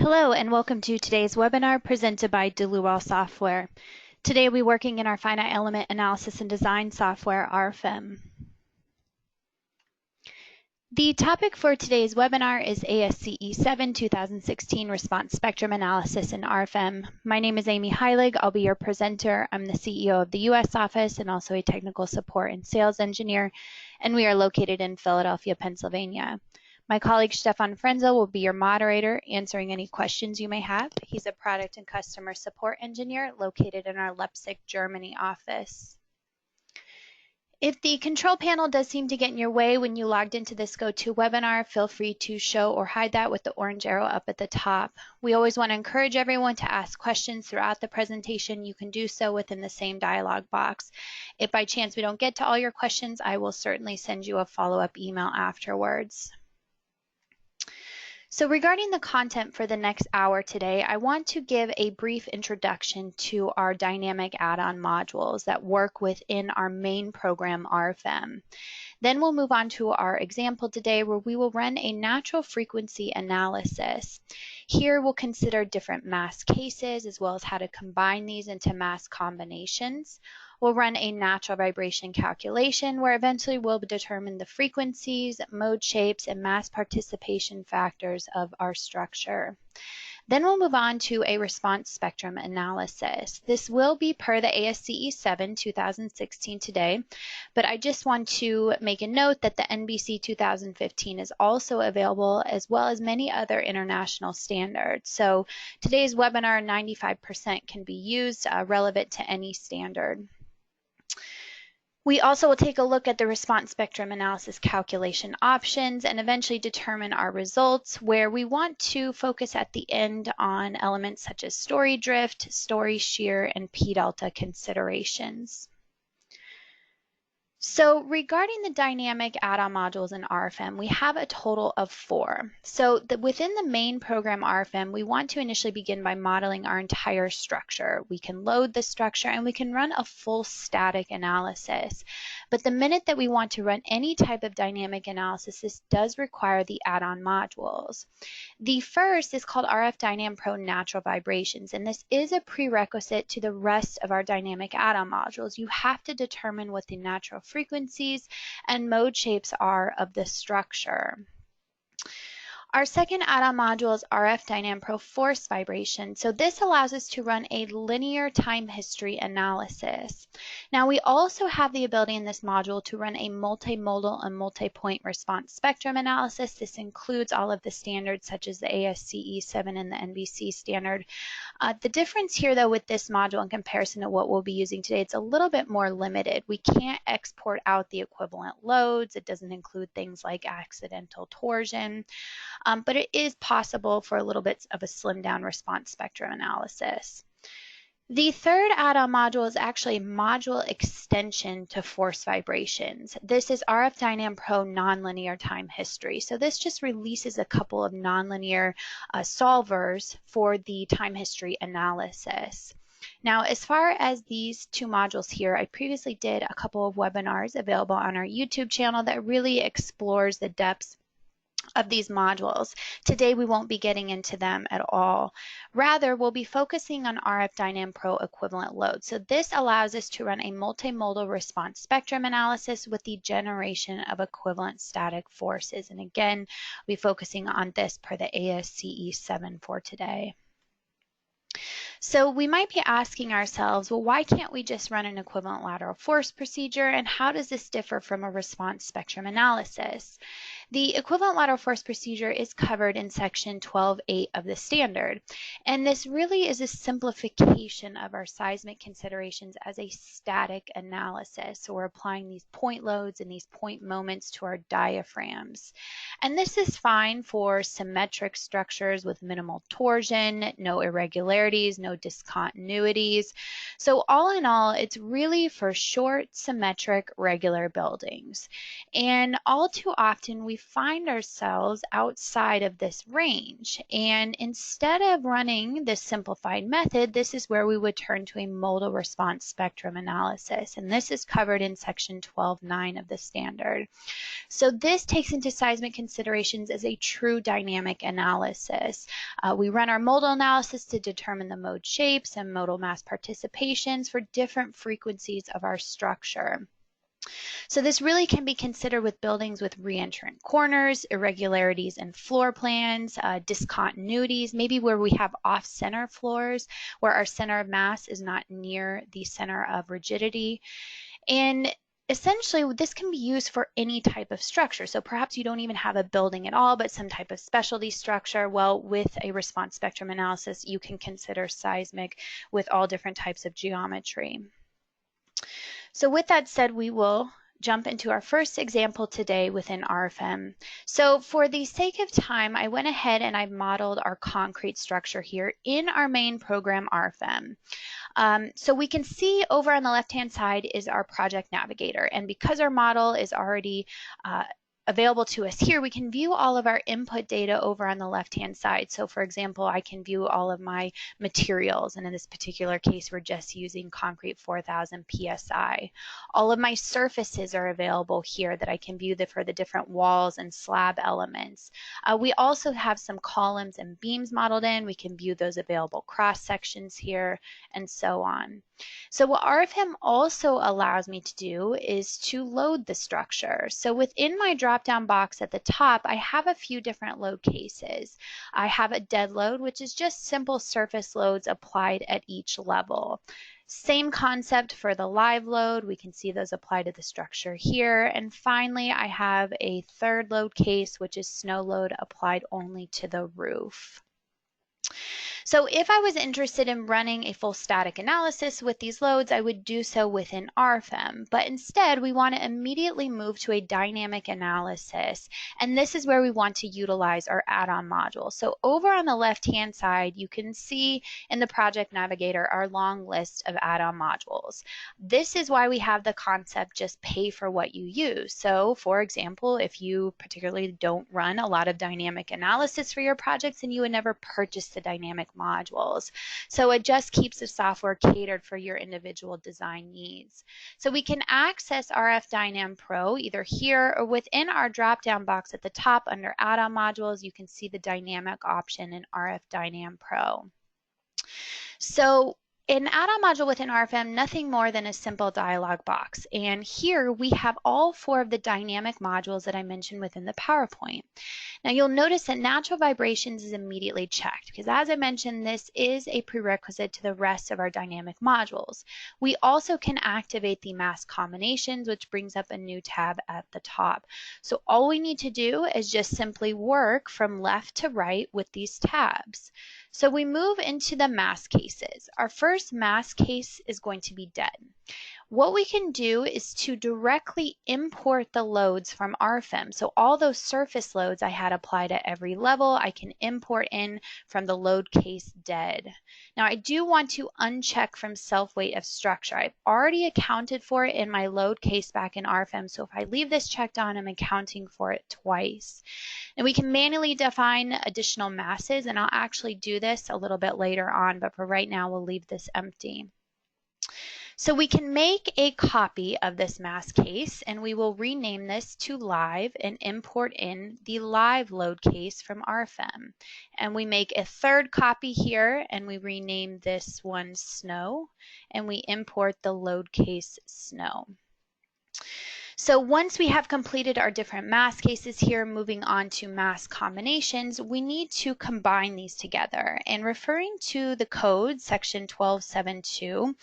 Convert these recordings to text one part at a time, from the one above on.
Hello and welcome to today's webinar presented by Dlubal Software. Today we're working in our finite element analysis and design software, RFEM. The topic for today's webinar is ASCE 7 2016 Response Spectrum Analysis in RFEM. My name is Amy Heilig. I'll be your presenter. I'm the CEO of the US office and also a technical support and sales engineer, and we are located in Philadelphia, Pennsylvania. My colleague Stefan Frenzel will be your moderator, answering any questions you may have. He's a product and customer support engineer located in our Leipzig, Germany office. If the control panel does seem to get in your way when you logged into this GoToWebinar, feel free to show or hide that with the orange arrow up at the top. We always want to encourage everyone to ask questions throughout the presentation. You can do so within the same dialog box. If by chance we don't get to all your questions, I will certainly send you a follow-up email afterwards. So regarding the content for the next hour today, I want to give a brief introduction to our dynamic add-on modules that work within our main program, RFEM. Then we'll move on to our example today where we will run a natural frequency analysis. Here we'll consider different mass cases as well as how to combine these into mass combinations. We'll run a natural vibration calculation where eventually we'll determine the frequencies, mode shapes, and mass participation factors of our structure. Then we'll move on to a response spectrum analysis. This will be per the ASCE 7 2016 today, but I just want to make a note that the NBC 2015 is also available as well as many other international standards. So today's webinar, 95% can be used relevant to any standard. We also will take a look at the response spectrum analysis calculation options and eventually determine our results, where we want to focus at the end on elements such as story drift, story shear, and p-delta considerations. So regarding the dynamic add-on modules in RFEM, we have a total of 4. So within the main program RFEM, we want to initially begin by modeling our entire structure. We can load the structure and we can run a full static analysis. But the minute that we want to run any type of dynamic analysis, this does require the add-on modules. The first is called RF-DYNAM Pro Natural Vibrations, and this is a prerequisite to the rest of our dynamic add-on modules. You have to determine what the natural frequencies and mode shapes are of the structure. Our second add-on module is RF-DYNAM Pro Force Vibration. So this allows us to run a linear time history analysis. Now we also have the ability in this module to run a multimodal and multi-point response spectrum analysis. This includes all of the standards such as the ASCE 7 and the NBC standard. The difference here though with this module in comparison to what we'll be using today, it's a little bit more limited. We can't export out the equivalent loads. It doesn't include things like accidental torsion. But it is possible for a little bit of a slimmed down response spectrum analysis. The third add-on module is actually a module extension to force vibrations. This is RF-DYNAM Pro Nonlinear Time History. So this just releases a couple of nonlinear solvers for the time history analysis. Now, as far as these 2 modules here, I previously did a couple of webinars available on our YouTube channel that really explores the depths of these modules. Today we won't be getting into them at all. Rather, we'll be focusing on RF-DYNAM Pro equivalent load. So this allows us to run a multimodal response spectrum analysis with the generation of equivalent static forces. And again, we'll be focusing on this per the ASCE 7 for today. So we might be asking ourselves, well, why can't we just run an equivalent lateral force procedure, and how does this differ from a response spectrum analysis? The equivalent lateral force procedure is covered in section 12.8 of the standard, and this really is a simplification of our seismic considerations as a static analysis. So we're applying these point loads and these point moments to our diaphragms. And this is fine for symmetric structures with minimal torsion, no irregularities, no discontinuities. So all in all, it's really for short, symmetric, regular buildings. And all too often we find ourselves outside of this range. And instead of running this simplified method, this is where we would turn to a modal response spectrum analysis. And this is covered in section 12.9 of the standard. So this takes into seismic considerations as a true dynamic analysis. We run our modal analysis to determine the mode shapes and modal mass participations for different frequencies of our structure. So this really can be considered with buildings with reentrant corners, irregularities in floor plans, discontinuities, maybe where we have off-center floors, where our center of mass is not near the center of rigidity. And essentially, this can be used for any type of structure. So perhaps you don't even have a building at all, but some type of specialty structure. Well, with a response spectrum analysis, you can consider seismic with all different types of geometry. So with that said, we will jump into our first example today within RFEM. So for the sake of time, I went ahead and I modeled our concrete structure here in our main program RFEM. So we can see over on the left-hand side is our project navigator. And because our model is already available to us here, we can view all of our input data over on the left-hand side. So for example, I can view all of my materials, and in this particular case, we're just using concrete 4000 PSI. All of my surfaces are available here that I can view for the different walls and slab elements. We also have some columns and beams modeled in. We can view those available cross sections here and so on. So what RFEM also allows me to do is to load the structure. So within my drop-down box at the top, I have a few different load cases. I have a dead load, which is just simple surface loads applied at each level. Same concept for the live load. We can see those apply to the structure here. And finally, I have a third load case, which is snow load applied only to the roof. So if I was interested in running a full static analysis with these loads, I would do so within RFEM. But instead, we want to immediately move to a dynamic analysis. And this is where we want to utilize our add-on module. So over on the left-hand side, you can see in the Project Navigator our long list of add-on modules. This is why we have the concept just pay for what you use. So for example, if you particularly don't run a lot of dynamic analysis for your projects, and you would never purchase the dynamic modules. So it just keeps the software catered for your individual design needs. So we can access RF-DYNAM Pro either here or within our drop-down box at the top under add-on modules. You can see the dynamic option in RF-DYNAM Pro. So an add-on module within RFEM, nothing more than a simple dialog box. And here we have all four of the dynamic modules that I mentioned within the PowerPoint. Now you'll notice that natural vibrations is immediately checked because, as I mentioned, this is a prerequisite to the rest of our dynamic modules. We also can activate the mass combinations, which brings up a new tab at the top. So all we need to do is just simply work from left to right with these tabs. So we move into the mass cases. Our first mass case is going to be dead. What we can do is to directly import the loads from RFEM. So all those surface loads I had applied at every level, I can import in from the load case dead. Now I do want to uncheck from self-weight of structure. I've already accounted for it in my load case back in RFEM. So if I leave this checked on, I'm accounting for it twice. And we can manually define additional masses, and I'll actually do this a little bit later on, but for right now, we'll leave this empty. So we can make a copy of this mass case, and we will rename this to live and import in the live load case from RFEM. And we make a third copy here, and we rename this one snow, and we import the load case snow. So once we have completed our different mass cases here, moving on to mass combinations, we need to combine these together. And referring to the code, section 12.7.2,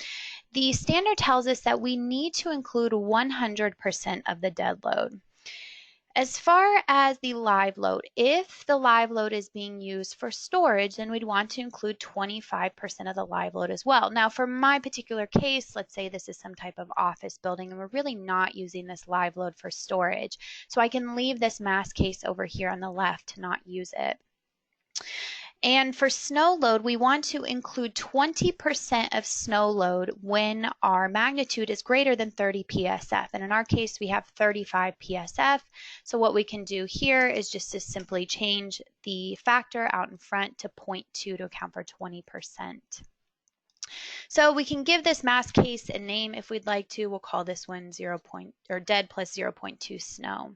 the standard tells us that we need to include 100% of the dead load. As far as the live load, if the live load is being used for storage, then we'd want to include 25% of the live load as well. Now, for my particular case, let's say this is some type of office building, and we're really not using this live load for storage. So I can leave this mass case over here on the left to not use it. And for snow load, we want to include 20% of snow load when our magnitude is greater than 30 psf. And in our case, we have 35 psf. So what we can do here is just to simply change the factor out in front to 0.2 to account for 20%. So we can give this mass case a name if we'd like to. We'll call this one dead plus 0.2 snow.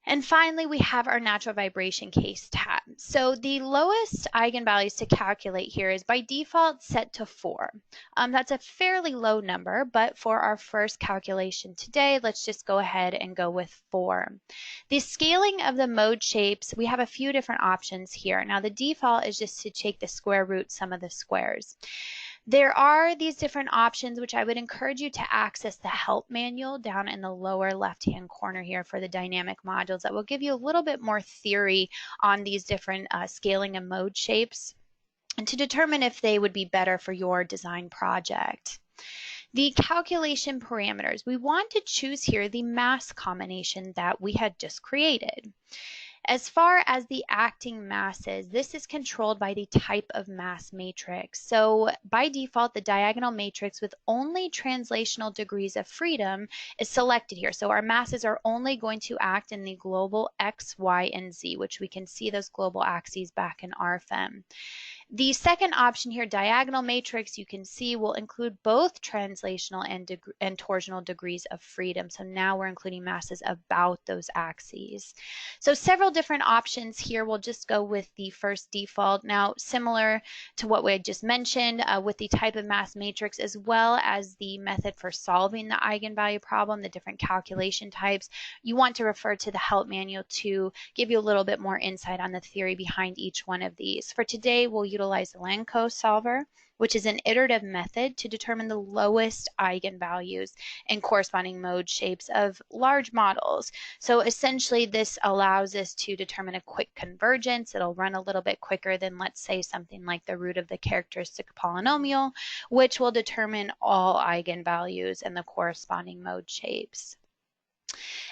And finally, we have our natural vibration case tab. So the lowest eigenvalues to calculate here is by default set to 4. That's a fairly low number, but for our first calculation today, let's just go ahead and go with 4. The scaling of the mode shapes, we have a few different options here. Now the default is just to take the square root sum of the squares. There are these different options, which I would encourage you to access the help manual down in the lower left-hand corner here for the dynamic modules that will give you a little bit more theory on these different scaling and mode shapes and to determine if they would be better for your design project. The calculation parameters, we want to choose here the mass combination that we had just created. As far as the acting masses, this is controlled by the type of mass matrix. So by default, the diagonal matrix with only translational degrees of freedom is selected here. So our masses are only going to act in the global X, Y, and Z, which we can see those global axes back in RFEM. The second option here, diagonal matrix, you can see will include both translational and torsional degrees of freedom. So now we're including masses about those axes. So several different options here. We'll just go with the first default. Now, similar to what we had just mentioned with the type of mass matrix, as well as the method for solving the eigenvalue problem, the different calculation types, you want to refer to the help manual to give you a little bit more insight on the theory behind each one of these. For today, we'll utilize the Langko solver, which is an iterative method to determine the lowest eigenvalues and corresponding mode shapes of large models. So essentially this allows us to determine a quick convergence. It'll run a little bit quicker than, let's say, something like the root of the characteristic polynomial, which will determine all eigenvalues and the corresponding mode shapes.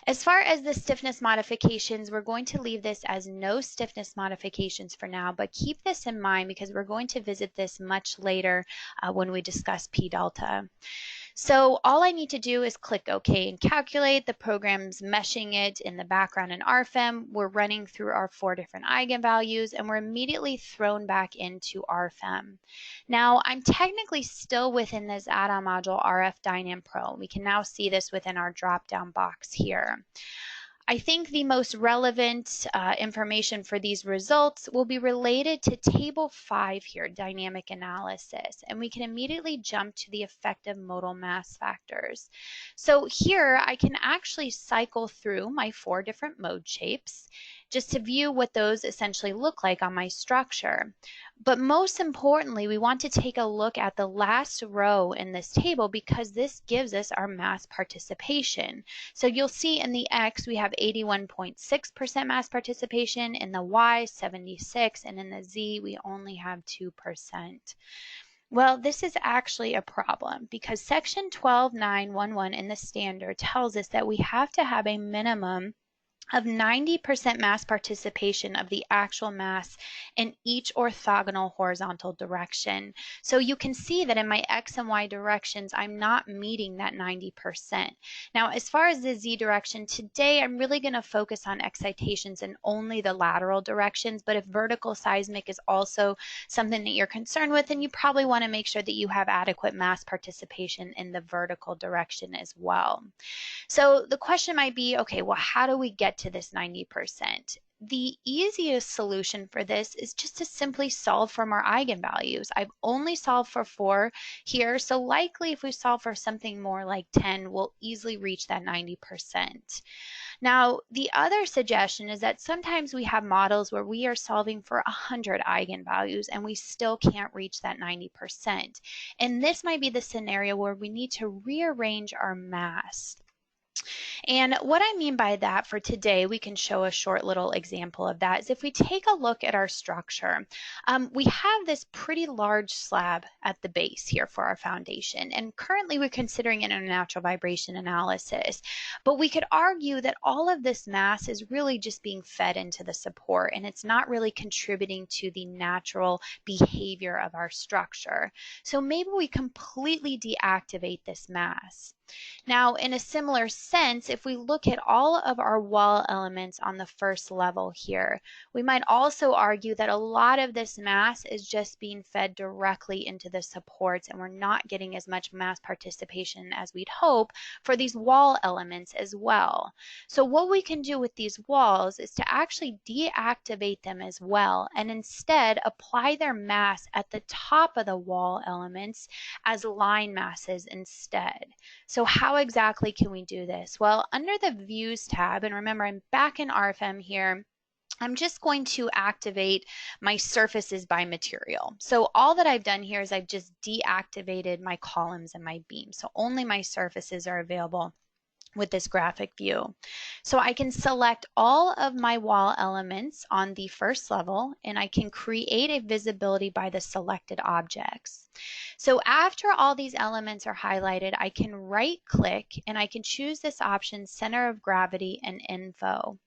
As far as the stiffness modifications, we're going to leave this as no stiffness modifications for now, but keep this in mind because we're going to visit this much later when we discuss P delta. So all I need to do is click OK and calculate. The program's meshing it in the background in RFEM. We're running through our 4 different eigenvalues and we're immediately thrown back into RFEM. Now I'm technically still within this add-on module RF-DYNAM Pro. We can now see this within our drop-down box here. I think the most relevant information for these results will be related to Table 5 here, dynamic analysis, and we can immediately jump to the effective modal mass factors. So here I can actually cycle through my 4 different mode shapes just to view what those essentially look like on my structure. But most importantly, we want to take a look at the last row in this table because this gives us our mass participation. So you'll see in the X we have 81.6% mass participation, in the Y 76, and in the Z we only have 2%. Well, this is actually a problem because section 12.911 in the standard tells us that we have to have a minimum of 90% mass participation of the actual mass in each orthogonal horizontal direction. So you can see that in my X and Y directions, I'm not meeting that 90%. Now, as far as the Z direction, today I'm really going to focus on excitations in only the lateral directions, but if vertical seismic is also something that you're concerned with, then you probably want to make sure that you have adequate mass participation in the vertical direction as well. So the question might be, okay, well, how do we get to this 90%? The easiest solution for this is just to simply solve from our eigenvalues. I've only solved for 4 here, so likely if we solve for something more like 10, we'll easily reach that 90%. Now, the other suggestion is that sometimes we have models where we are solving for 100 eigenvalues and we still can't reach that 90%. And this might be the scenario where we need to rearrange our mass. And what I mean by that for today, we can show a short little example of that, is if we take a look at our structure, we have this pretty large slab at the base here for our foundation. And currently we're considering it in a natural vibration analysis. But we could argue that all of this mass is really just being fed into the support, and it's not really contributing to the natural behavior of our structure. So maybe we completely deactivate this mass. Now, in a similar sense, if we look at all of our wall elements on the first level here, we might also argue that a lot of this mass is just being fed directly into the supports, and we're not getting as much mass participation as we'd hope for these wall elements as well. So what we can do with these walls is to actually deactivate them as well, and instead apply their mass at the top of the wall elements as line masses instead. So how exactly can we do this? Well, under the Views tab, and remember I'm back in RFEM here, I'm just going to activate my surfaces by material. So all that I've done here is I've just deactivated my columns and my beams. So only my surfaces are available with this graphic view. So I can select all of my wall elements on the first level, and I can create a visibility by the selected objects. So after all these elements are highlighted, I can right click and I can choose this option, Center of Gravity and Info.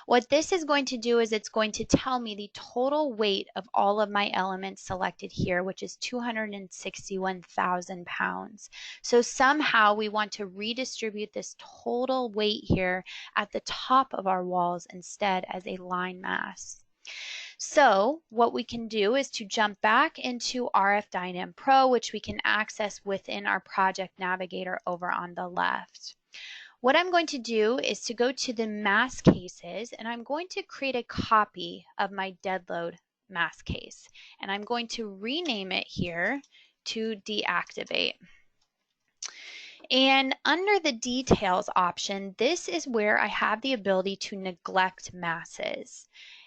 What this is going to do is it's going to tell me the total weight of all of my elements selected here, which is 261,000 pounds. So somehow we want to redistribute this total weight here at the top of our walls instead as a line mass. So what we can do is to jump back into RF-DYNAM Pro, which we can access within our project navigator over on the left. What I'm going to do is to go to the mass cases, and I'm going to create a copy of my dead load mass case, and I'm going to rename it here to deactivate. And under the details option, this is where I have the ability to neglect masses.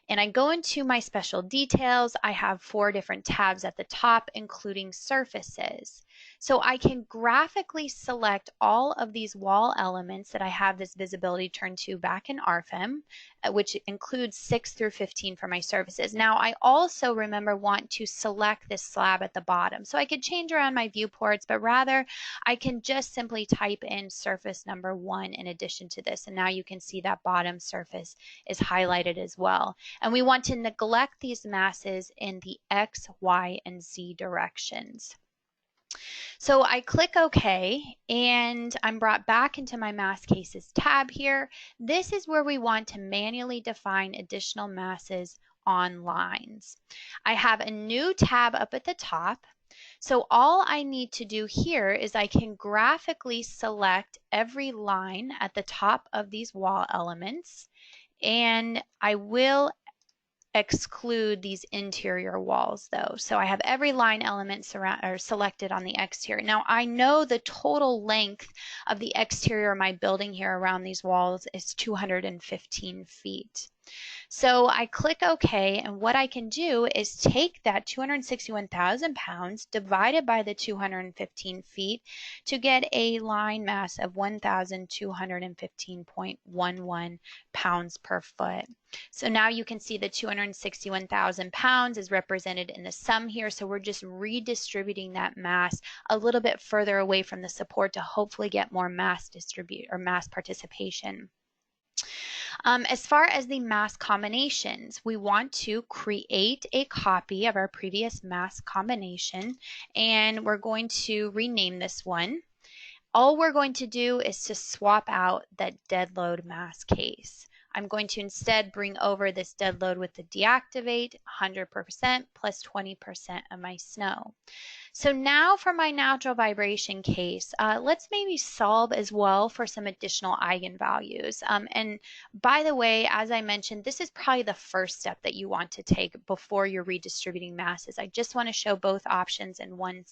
And I go into my special details. I have 4 different tabs at the top, including surfaces. So I can graphically select all of these wall elements that I have this visibility turned to back in RFEM, which includes 6 through 15 for my surfaces. Now I also, remember, want to select this slab at the bottom. So I could change around my viewports, but rather I can just simply type in surface number 1 in addition to this. And now you can see that bottom surface is highlighted as well. And we want to neglect these masses in the X, Y, and Z directions. So I click OK, and I'm brought back into my Mass Cases tab here. This is where we want to manually define additional masses on lines. I have a new tab up at the top. So all I need to do here is I can graphically select every line at the top of these wall elements, and I will exclude these interior walls though. So I have every line element selected on the exterior. Now I know the total length of the exterior of my building here around these walls is 215 feet. So I click OK, and what I can do is take that 261,000 pounds divided by the 215 feet to get a line mass of 1,215.11 pounds per foot. So now you can see the 261,000 pounds is represented in the sum here. So we're just redistributing that mass a little bit further away from the support to hopefully get more mass participation. As far as the mass combinations, we want to create a copy of our previous mass combination, and we're going to rename this one. All we're going to do is to swap out that dead load mass case. I'm going to instead bring over this dead load with the deactivate 100% plus 20% of my snow. So now for my natural vibration case, let's maybe solve as well for some additional eigenvalues. And by the way, as I mentioned, this is probably the first step that you want to take before you're redistributing masses. I just want to show both options in one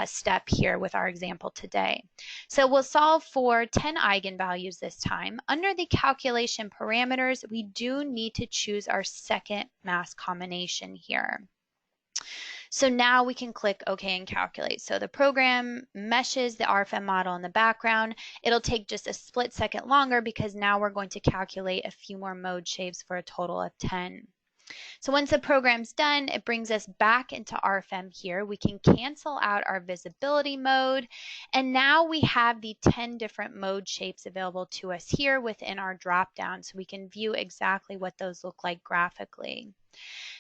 step here with our example today. So we'll solve for 10 eigenvalues this time. Under the calculation parameters, we do need to choose our second mass combination here. So now we can click OK and calculate. So the program meshes the RFEM model in the background. It'll take just a split second longer because now we're going to calculate a few more mode shapes for a total of 10. So once the program's done, it brings us back into RFEM here. We can cancel out our visibility mode. And now we have the 10 different mode shapes available to us here within our dropdown. So we can view exactly what those look like graphically.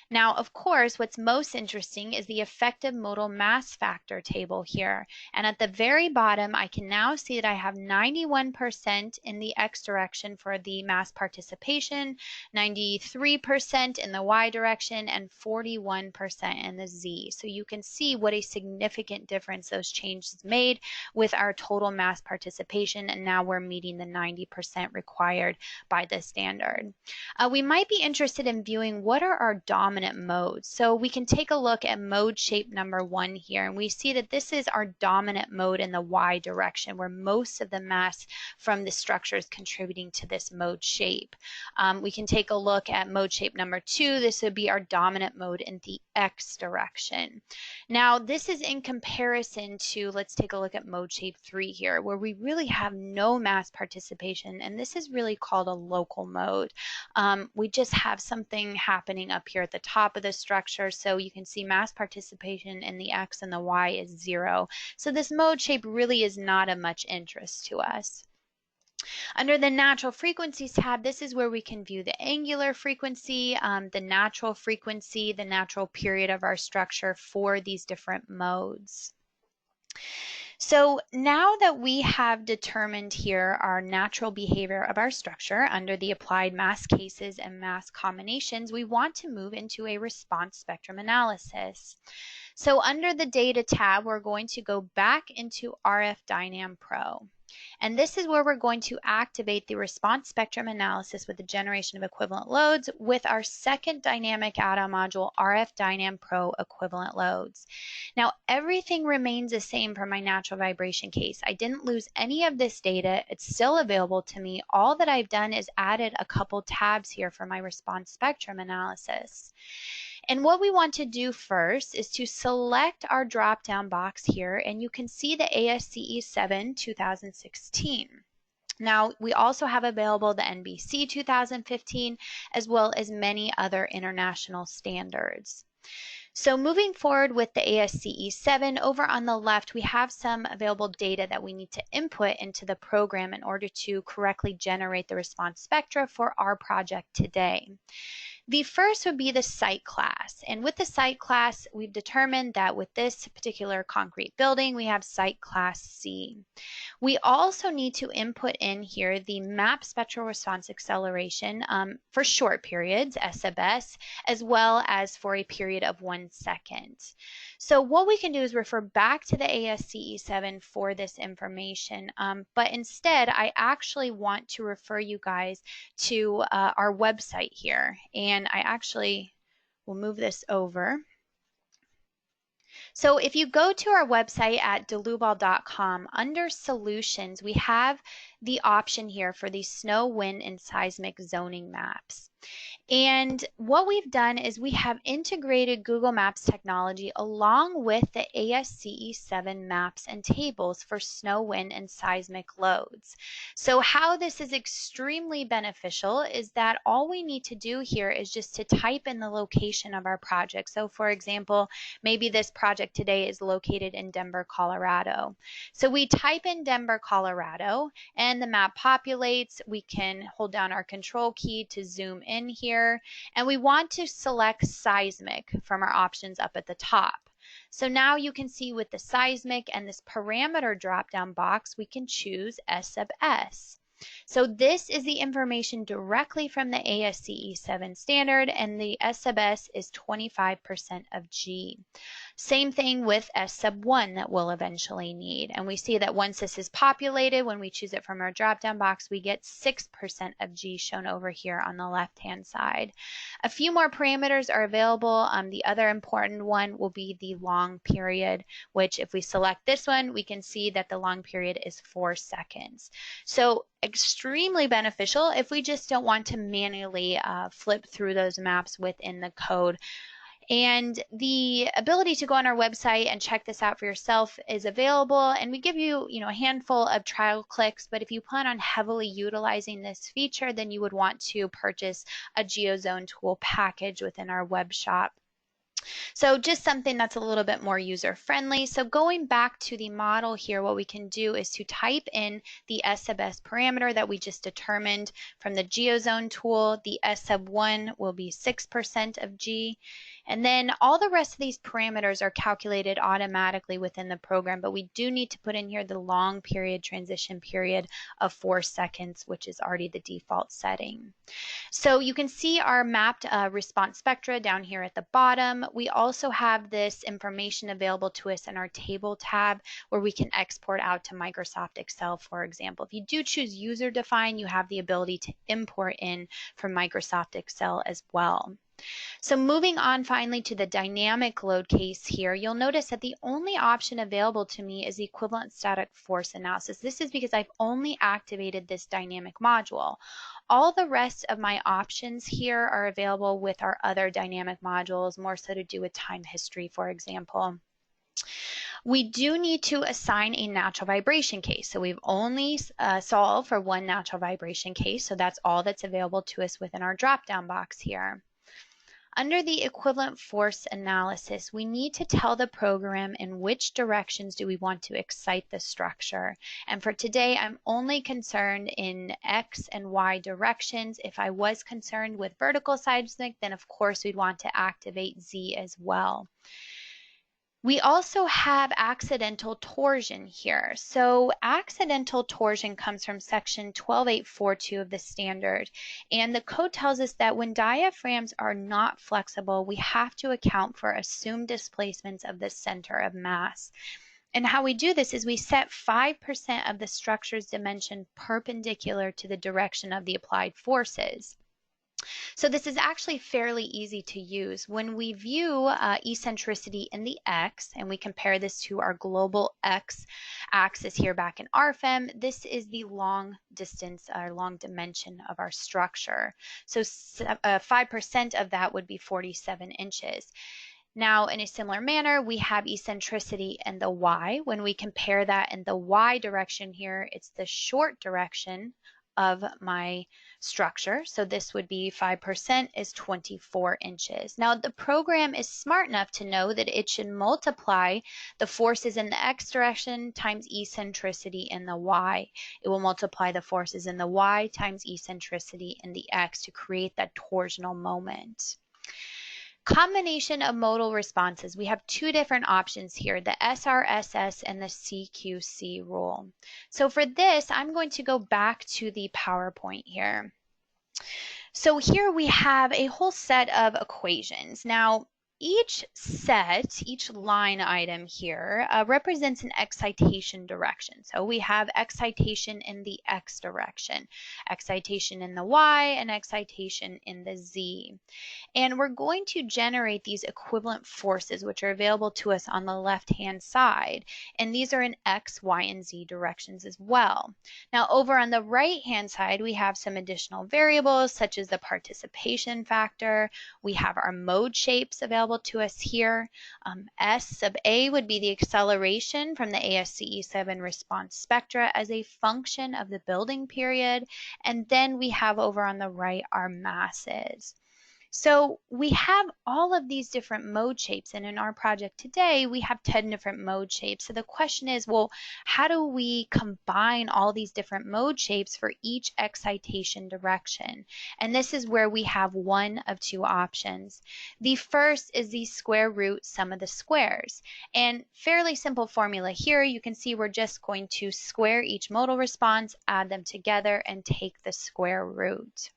Now, of course, what's most interesting is the effective modal mass factor table here. And at the very bottom, I can now see that I have 91% in the X direction for the mass participation, 93% in the Y direction, and 41% in the Z. So you can see what a significant difference those changes made with our total mass participation, and now we're meeting the 90% required by the standard. We might be interested in viewing what are our dominant modes. So we can take a look at mode shape number 1 here, and we see that this is our dominant mode in the Y direction, where most of the mass from the structure is contributing to this mode shape. We can take a look at mode shape number 2. This would be our dominant mode in the X direction. Now, this is in comparison to, let's take a look at mode shape 3 here, where we really have no mass participation, and this is really called a local mode. We just have something happening up here at the top of the structure, so you can see mass participation in the X and the Y is 0. So this mode shape really is not of much interest to us. Under the natural frequencies tab, this is where we can view the angular frequency, the natural period of our structure for these different modes. So now that we have determined here our natural behavior of our structure under the applied mass cases and mass combinations, we want to move into a response spectrum analysis. So under the data tab, we're going to go back into RF-DYNAM Pro. And this is where we're going to activate the response spectrum analysis with the generation of equivalent loads with our second dynamic add-on module, RF-DYNAM Pro equivalent loads. Now, everything remains the same for my natural vibration case. I didn't lose any of this data. It's still available to me. All that I've done is added a couple tabs here for my response spectrum analysis. And what we want to do first is to select our drop-down box here, and you can see the ASCE 7 2016. Now, we also have available the NBC 2015, as well as many other international standards. So moving forward with the ASCE 7, over on the left, we have some available data that we need to input into the program in order to correctly generate the response spectra for our project today. The first would be the site class. And with the site class, we've determined that with this particular concrete building, we have site class C. We also need to input in here the map spectral response acceleration for short periods, SFS, as well as for a period of 1 second. So what we can do is refer back to the ASCE 7 for this information, but instead I actually want to refer you guys to our website here, and I actually will move this over. So if you go to our website at dlubal.com, under solutions, we have the option here for the snow, wind, and seismic zoning maps. And what we've done is we have integrated Google Maps technology along with the ASCE 7 maps and tables for snow, wind, and seismic loads. So how this is extremely beneficial is that all we need to do here is just to type in the location of our project. So for example, maybe this project today is located in Denver, Colorado. So we type in Denver, Colorado, and the map populates. We can hold down our control key to zoom in here. And we want to select seismic from our options up at the top. So now you can see with the seismic and this parameter drop-down box, we can choose S sub S. So this is the information directly from the ASCE 7 standard, and the S sub S is 25% of G. Same thing with S sub 1 that we'll eventually need. And we see that once this is populated, when we choose it from our drop-down box, we get 6% of G shown over here on the left-hand side. A few more parameters are available. The other important one will be the long period, which if we select this one, we can see that the long period is 4 seconds. So extremely beneficial if we just don't want to manually flip through those maps within the code. And the ability to go on our website and check this out for yourself is available. And we give you, a handful of trial clicks, but if you plan on heavily utilizing this feature, then you would want to purchase a GeoZone tool package within our web shop. So just something that's a little bit more user-friendly. So going back to the model here, what we can do is to type in the S sub S parameter that we just determined from the GeoZone tool. The S sub 1 will be 6% of G. And then all the rest of these parameters are calculated automatically within the program, but we do need to put in here the long period transition period of 4 seconds, which is already the default setting. So you can see our mapped response spectra down here at the bottom. We also have this information available to us in our table tab where we can export out to Microsoft Excel, for example. If you do choose user define, you have the ability to import in from Microsoft Excel as well. So moving on finally to the dynamic load case here, you'll notice that the only option available to me is the equivalent static force analysis. This is because I've only activated this dynamic module. All the rest of my options here are available with our other dynamic modules, more so to do with time history, for example. We do need to assign a natural vibration case. So we've only solved for one natural vibration case, so that's all that's available to us within our drop-down box here. Under the equivalent force analysis, we need to tell the program in which directions do we want to excite the structure. And for today, I'm only concerned in X and Y directions. If I was concerned with vertical seismic, then of course we'd want to activate Z as well. We also have accidental torsion here. So accidental torsion comes from section 12842 of the standard. And the code tells us that when diaphragms are not flexible, we have to account for assumed displacements of the center of mass. And how we do this is we set 5% of the structure's dimension perpendicular to the direction of the applied forces. So this is actually fairly easy to use. When we view eccentricity in the X, and we compare this to our global X axis here back in RFEM, this is the long distance, or long dimension of our structure. So 5% of that would be 47 inches. Now, in a similar manner, we have eccentricity in the Y. When we compare that in the Y direction here, it's the short direction of my structure. So this would be 5% is 24 inches. Now the program is smart enough to know that it should multiply the forces in the X direction times eccentricity in the Y. It will multiply the forces in the Y times eccentricity in the X to create that torsional moment. Combination of modal responses. We have two different options here, the SRSS and the CQC rule. So for this, I'm going to go back to the PowerPoint here. So here we have a whole set of equations. Now, each line item here represents an excitation direction. So we have excitation in the X direction, excitation in the Y, and excitation in the Z. And we're going to generate these equivalent forces, which are available to us on the left-hand side. And these are in X, Y, and Z directions as well. Now, over on the right-hand side, we have some additional variables, such as the participation factor. We have our mode shapes available to us here. S sub A would be the acceleration from the ASCE7 response spectra as a function of the building period. And then we have over on the right our masses. So we have all of these different mode shapes, and in our project today, we have 10 different mode shapes. So the question is, well, how do we combine all these different mode shapes for each excitation direction? And this is where we have one of two options. The first is the square root sum of the squares. And fairly simple formula here, you can see we're just going to square each modal response, add them together, and take the square root.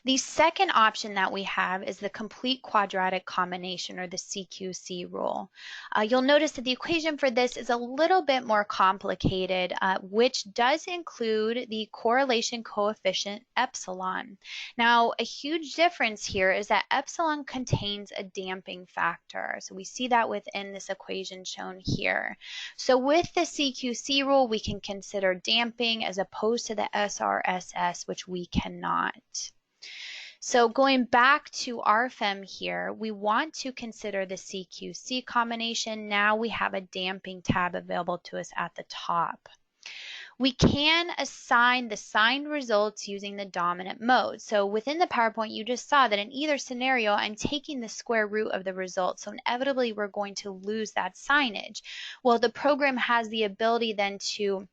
The second option that we have is the complete quadratic combination, or the CQC rule. You'll notice that the equation for this is a little bit more complicated, which does include the correlation coefficient epsilon. Now, a huge difference here is that epsilon contains a damping factor. So we see that within this equation shown here. So with the CQC rule, we can consider damping as opposed to the SRSS, which we cannot. So going back to RFEM here, we want to consider the CQC combination. Now we have a damping tab available to us at the top. We can assign the signed results using the dominant mode. So within the PowerPoint, you just saw that in either scenario, I'm taking the square root of the result. So inevitably, we're going to lose that signage. Well, the program has the ability then to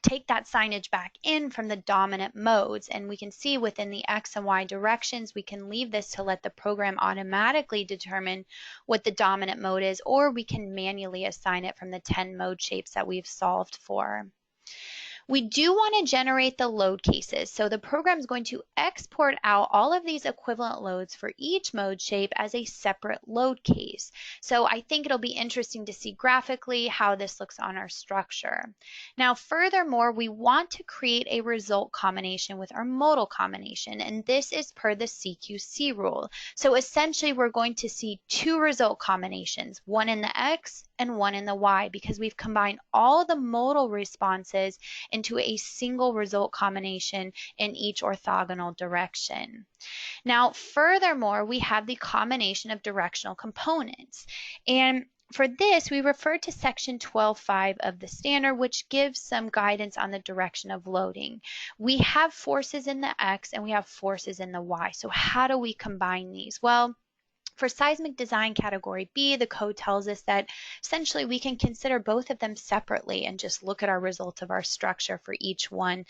take that signage back in from the dominant modes, and we can see within the X and Y directions, we can leave this to let the program automatically determine what the dominant mode is, or we can manually assign it from the 10 mode shapes that we've solved for. We do want to generate the load cases. So the program is going to export out all of these equivalent loads for each mode shape as a separate load case. So I think it'll be interesting to see graphically how this looks on our structure. Now, furthermore, we want to create a result combination with our modal combination, and this is per the CQC rule. So essentially, we're going to see two result combinations, one in the X and one in the Y, because we've combined all the modal responses into a single result combination in each orthogonal direction. Now, furthermore, we have the combination of directional components. And for this, we refer to section 12.5 of the standard, which gives some guidance on the direction of loading. We have forces in the X and we have forces in the Y. So how do we combine these? Well, for seismic design category B, the code tells us that essentially we can consider both of them separately and just look at our results of our structure for each one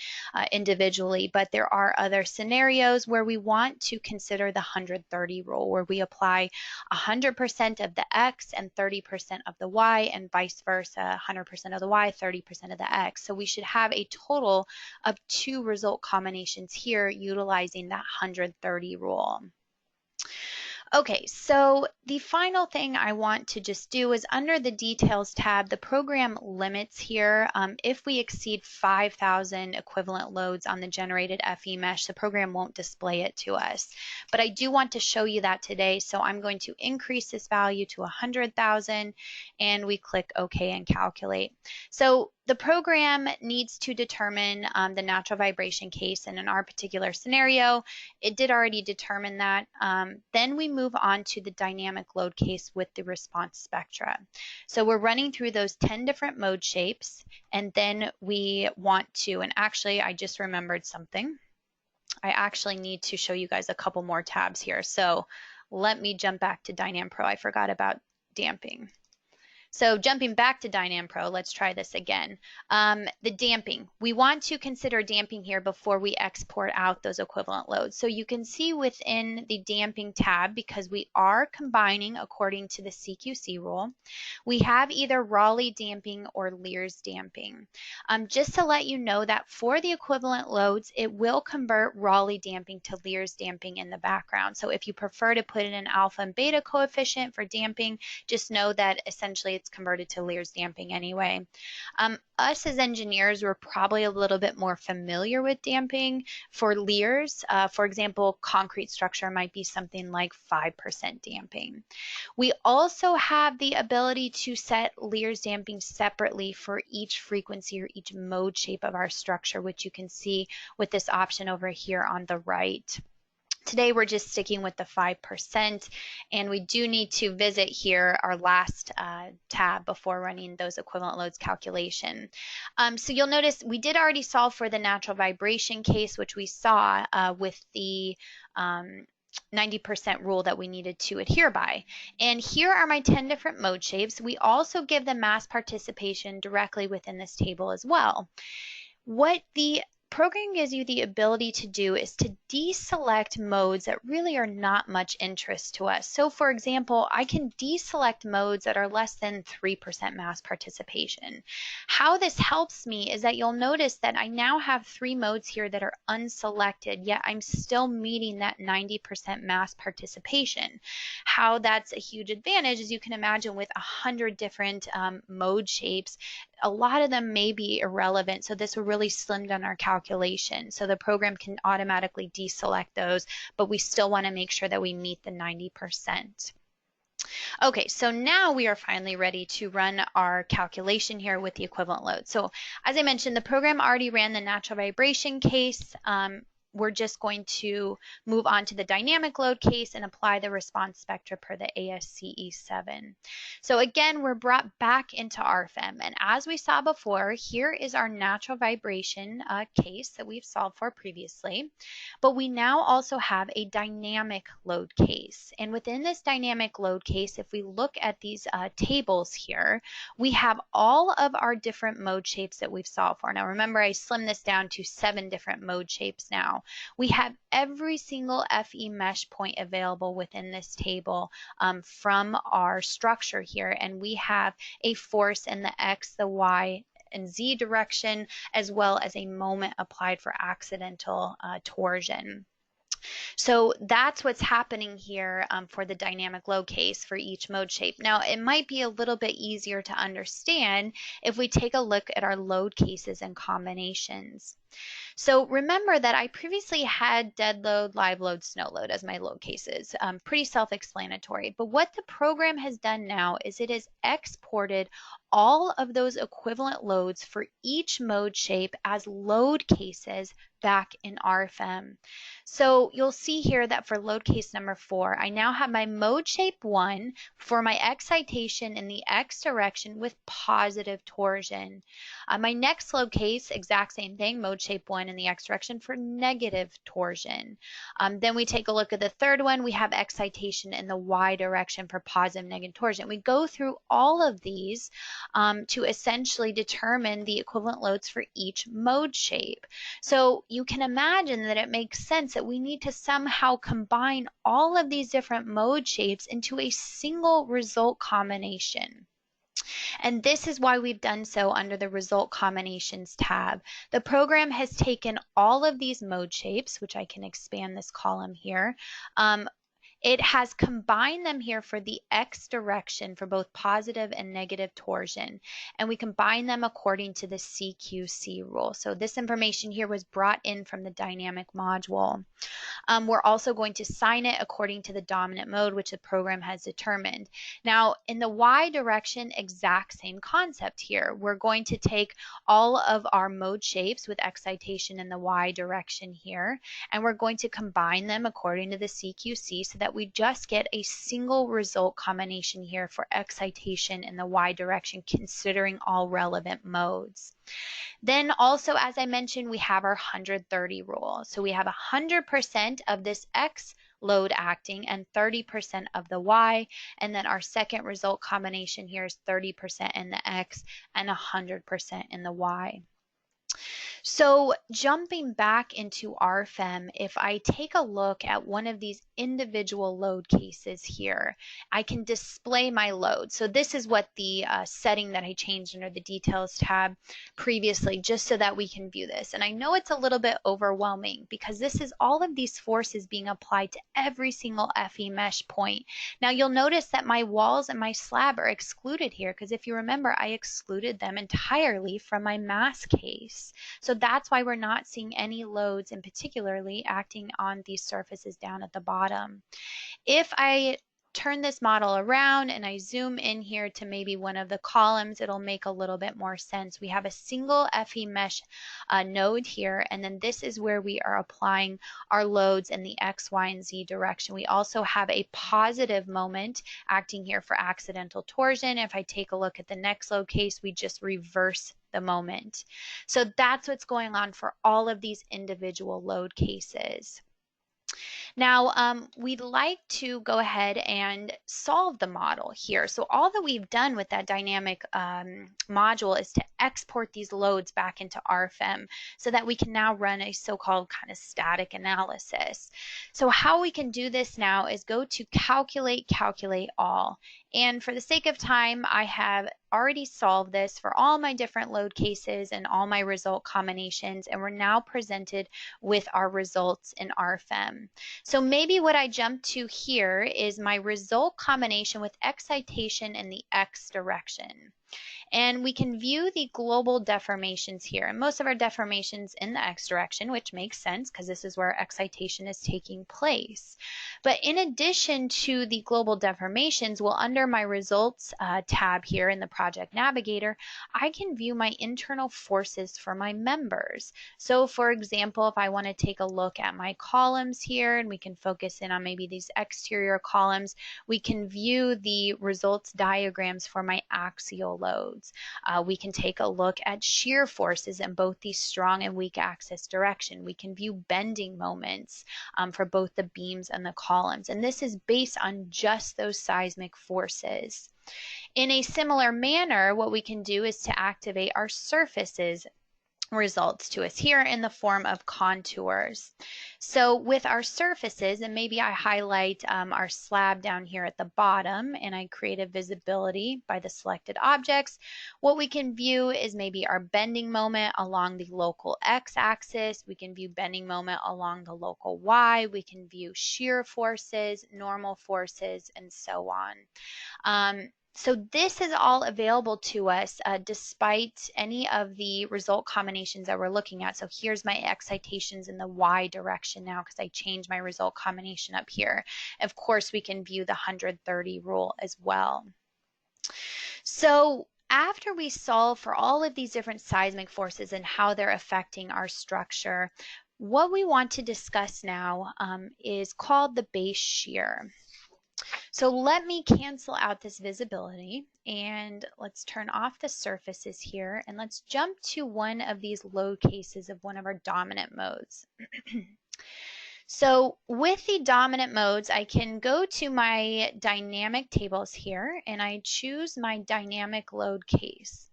individually. But there are other scenarios where we want to consider the 130 rule, where we apply 100% of the X and 30% of the Y, and vice versa, 100% of the Y, 30% of the X. So we should have a total of two result combinations here utilizing that 130 rule. Okay, so the final thing I want to just do is under the Details tab, the program limits here. If we exceed 5,000 equivalent loads on the generated FE mesh, the program won't display it to us. But I do want to show you that today, so I'm going to increase this value to 100,000, and we click OK and calculate. So the program needs to determine the natural vibration case, and in our particular scenario, it did already determine that. Then we move on to the dynamic load case with the response spectra. So we're running through those 10 different mode shapes, and then we want to, and actually I just remembered something. I actually need to show you guys a couple more tabs here. So let me jump back to DYNAM Pro. I forgot about damping. So jumping back to DYNAM Pro, let's try this again. The damping, we want to consider damping here before we export out those equivalent loads. So you can see within the damping tab, because we are combining according to the CQC rule, we have either Rayleigh damping or Leer's damping. Just to let you know that for the equivalent loads, it will convert Rayleigh damping to Leer's damping in the background. So if you prefer to put in an alpha and beta coefficient for damping, just know that essentially it's converted to Leer's damping anyway. Us as engineers, we're probably a little bit more familiar with damping. For Leer's, for example, concrete structure might be something like 5% damping. We also have the ability to set Leer's damping separately for each frequency or each mode shape of our structure, which you can see with this option over here on the right. Today we're just sticking with the 5%, and we do need to visit here our last tab before running those equivalent loads calculation. So you'll notice we did already solve for the natural vibration case, which we saw with the 90% rule that we needed to adhere by. And here are my 10 different mode shapes. We also give the mass participation directly within this table as well. What the program gives you the ability to do is to deselect modes that really are not much interest to us. So for example, I can deselect modes that are less than 3% mass participation. How this helps me is that you'll notice that I now have 3 modes here that are unselected, yet I'm still meeting that 90% mass participation. How that's a huge advantage is you can imagine with 100 different mode shapes, a lot of them may be irrelevant, so this will really slim down our calculation. So the program can automatically deselect those, but we still want to make sure that we meet the 90%. Okay, so now we are finally ready to run our calculation here with the equivalent load. So as I mentioned, the program already ran the natural vibration case. we're just going to move on to the dynamic load case and apply the response spectra per the ASCE 7. So again, we're brought back into RFEM, and as we saw before, here is our natural vibration case that we've solved for previously, but we now also have a dynamic load case. And within this dynamic load case, if we look at these tables here, we have all of our different mode shapes that we've solved for. Now remember, I slimmed this down to 7 different mode shapes now. We have every single FE mesh point available within this table from our structure here, and we have a force in the X, the Y, and Z direction, as well as a moment applied for accidental torsion. So that's what's happening here for the dynamic load case for each mode shape. Now, it might be a little bit easier to understand if we take a look at our load cases and combinations. So remember that I previously had dead load, live load, snow load as my load cases. Pretty self-explanatory. But what the program has done now is it has exported all of those equivalent loads for each mode shape as load cases back in RFEM. So you'll see here that for load case number 4, I now have my mode shape 1 for my excitation in the X direction with positive torsion. My next load case, exact same thing, mode shape 1 in the X direction for negative torsion. Then we take a look at the third one. We have excitation in the Y direction for positive negative torsion. We go through all of these to essentially determine the equivalent loads for each mode shape. So you can imagine that it makes sense that we need to somehow combine all of these different mode shapes into a single result combination. And this is why we've done so under the Result Combinations tab. The program has taken all of these mode shapes, which I can expand this column here. It has combined them here for the X direction for both positive and negative torsion, and we combine them according to the CQC rule. So this information here was brought in from the dynamic module. We're also going to sign it according to the dominant mode, which the program has determined. Now, in the Y direction, exact same concept here. We're going to take all of our mode shapes with excitation in the Y direction here, and we're going to combine them according to the CQC so that we just get a single result combination here for excitation in the Y direction, considering all relevant modes. Then also, as I mentioned, we have our 130 rule. So we have 100% of this X load acting and 30% of the Y, and then our second result combination here is 30% in the X and 100% in the Y. So jumping back into RFEM, if I take a look at one of these individual load cases here, I can display my load. So this is what the setting that I changed under the Details tab previously, just so that we can view this. And I know it's a little bit overwhelming because this is all of these forces being applied to every single FE mesh point. Now you'll notice that my walls and my slab are excluded here because if you remember, I excluded them entirely from my mass case. So that's why we're not seeing any loads in particularly acting on these surfaces down at the bottom. If I turn this model around and I zoom in here to maybe one of the columns, it'll make a little bit more sense. We have a single FE mesh node here, and then this is where we are applying our loads in the X, Y, and Z direction. We also have a positive moment acting here for accidental torsion. If I take a look at the next load case, we just reverse the moment. So that's what's going on for all of these individual load cases. Now, we'd like to go ahead and solve the model here. So all that we've done with that dynamic module is to export these loads back into RFEM so that we can now run a so-called kind of static analysis. So how we can do this now is go to Calculate, Calculate All. And for the sake of time, I have already solved this for all my different load cases and all my result combinations, and we're now presented with our results in RFEM. So maybe what I jump to here is my result combination with excitation in the X direction. And we can view the global deformations here. And most of our deformations in the x direction, which makes sense because this is where excitation is taking place. But in addition to the global deformations, well, under my results tab here in the project navigator, I can view my internal forces for my members. So for example, if I want to take a look at my columns here, and we can focus in on maybe these exterior columns, we can view the results diagrams for my axial loads. We can take a look at shear forces in both the strong and weak axis direction. We can view bending moments for both the beams and the columns. And this is based on just those seismic forces. In a similar manner, what we can do is to activate our surfaces results to us here in the form of contours. So with our surfaces, and maybe I highlight our slab down here at the bottom and I create a visibility by the selected objects, what we can view is maybe our bending moment along the local x-axis. We can view bending moment along the local y. We can view shear forces, normal forces, and so on. So this is all available to us despite any of the result combinations that we're looking at. So here's my excitations in the y direction now because I changed my result combination up here. Of course, we can view the 130 rule as well. So after we solve for all of these different seismic forces and how they're affecting our structure, what we want to discuss now is called the base shear. So let me cancel out this visibility and let's turn off the surfaces here and let's jump to one of these load cases of one of our dominant modes. So with the dominant modes, I can go to my dynamic tables here and I choose my dynamic load case.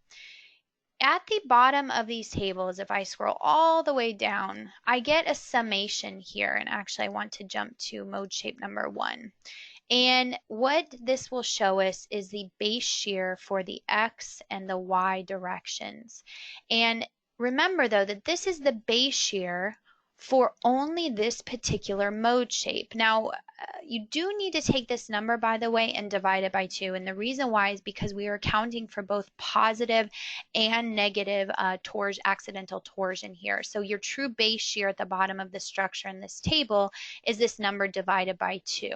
At the bottom of these tables, if I scroll all the way down, I get a summation here. And actually, I want to jump to mode shape number 1. And what this will show us is the base shear for the x and the y directions. And remember though that this is the base shear for only this particular mode shape. Now, you do need to take this number, by the way, and divide it by 2. And the reason why is because we are accounting for both positive and negative accidental torsion here. So your true base shear at the bottom of the structure in this table is this number divided by 2.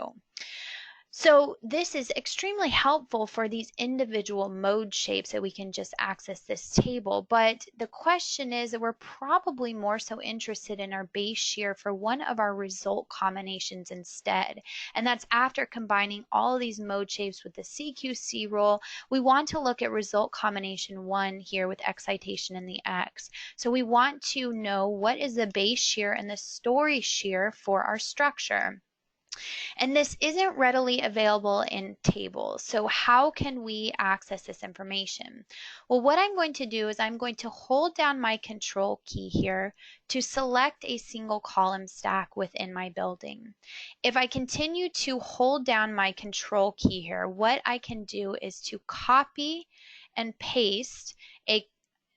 So this is extremely helpful for these individual mode shapes that we can just access this table. But the question is that we're probably more so interested in our base shear for one of our result combinations instead. And that's after combining all of these mode shapes with the CQC rule, we want to look at result combination 1 here with excitation in the X. So we want to know what is the base shear and the story shear for our structure. And this isn't readily available in tables. So how can we access this information? Well, what I'm going to do is I'm going to hold down my control key here to select a single column stack within my building. If I continue to hold down my control key here, what I can do is to copy and paste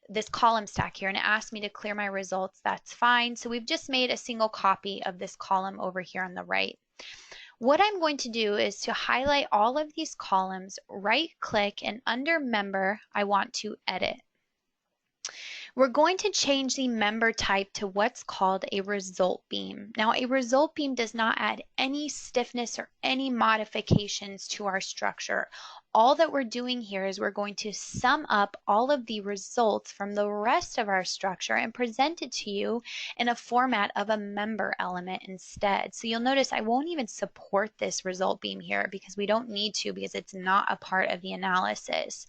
this column stack here, and it asks me to clear my results. That's fine. So we've just made a single copy of this column over here on the right. What I'm going to do is to highlight all of these columns, right click, and under member, I want to edit. We're going to change the member type to what's called a result beam. Now, a result beam does not add any stiffness or any modifications to our structure. All that we're doing here is we're going to sum up all of the results from the rest of our structure and present it to you in a format of a member element instead. So you'll notice I won't even support this result beam here because we don't need to, because it's not a part of the analysis.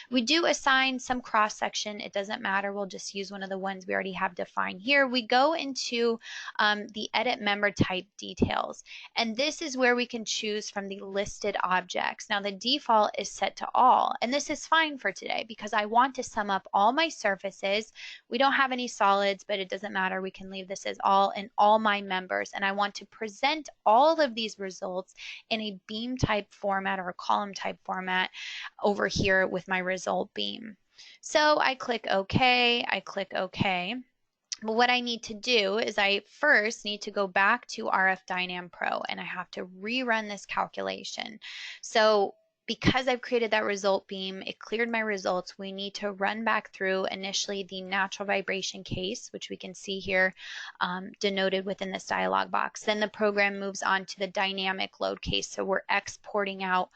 We do assign some cross section. It doesn't matter. We'll just use one of the ones we already have defined here. We go into the edit member type details, and this is where we can choose from the listed objects. Now the default is set to all, and this is fine for today because I want to sum up all my surfaces. We don't have any solids, but it doesn't matter. We can leave this as all and all my members, and I want to present all of these results in a beam type format or a column type format over here with my result beam. So I click OK, I click OK. But what I need to do is I first need to go back to RF-DYNAM Pro, and I have to rerun this calculation. So because I've created that result beam, it cleared my results. We need to run back through initially the natural vibration case, which we can see here denoted within this dialog box. Then the program moves on to the dynamic load case. So we're exporting out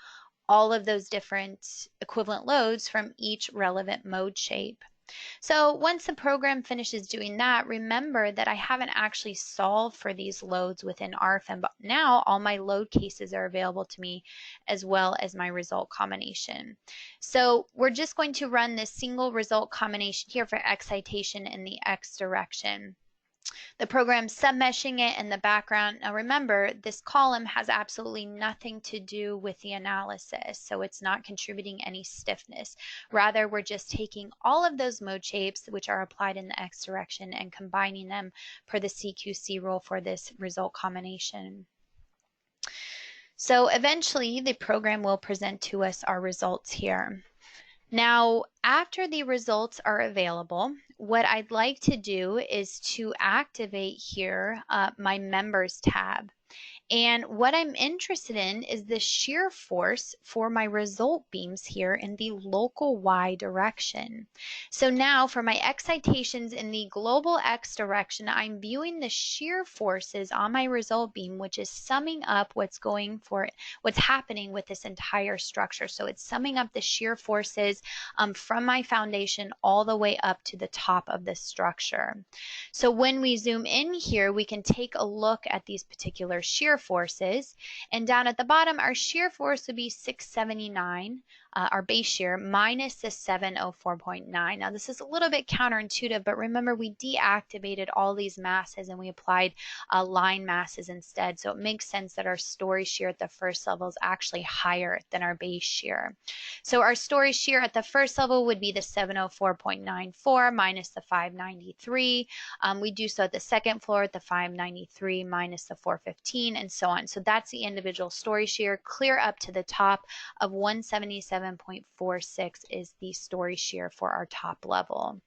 all of those different equivalent loads from each relevant mode shape. So once the program finishes doing that, remember that I haven't actually solved for these loads within RFEM, but now all my load cases are available to me as well as my result combination. So we're just going to run this single result combination here for excitation in the X direction. The program submeshing it in the background. Now remember, this column has absolutely nothing to do with the analysis, so it's not contributing any stiffness. Rather, we're just taking all of those mode shapes which are applied in the X direction and combining them per the CQC rule for this result combination. So eventually, the program will present to us our results here. Now, after the results are available, what I'd like to do is to activate here my Members tab. And what I'm interested in is the shear force for my result beams here in the local Y direction. So now for my excitations in the global X direction, I'm viewing the shear forces on my result beam, which is summing up what's happening with this entire structure. So it's summing up the shear forces from my foundation all the way up to the top of the structure. So when we zoom in here, we can take a look at these particular shear forces, and down at the bottom our shear force would be 679, our base shear, minus the 704.9. Now this is a little bit counterintuitive, but remember we deactivated all these masses and we applied line masses instead, so it makes sense that our story shear at the first level is actually higher than our base shear. So our story shear at the first level would be the 704.94 minus the 593. We do so at the second floor at the 593 minus the 415, and so on. So that's the individual story shear. Clear up to the top of 177.46 is the story shear for our top level.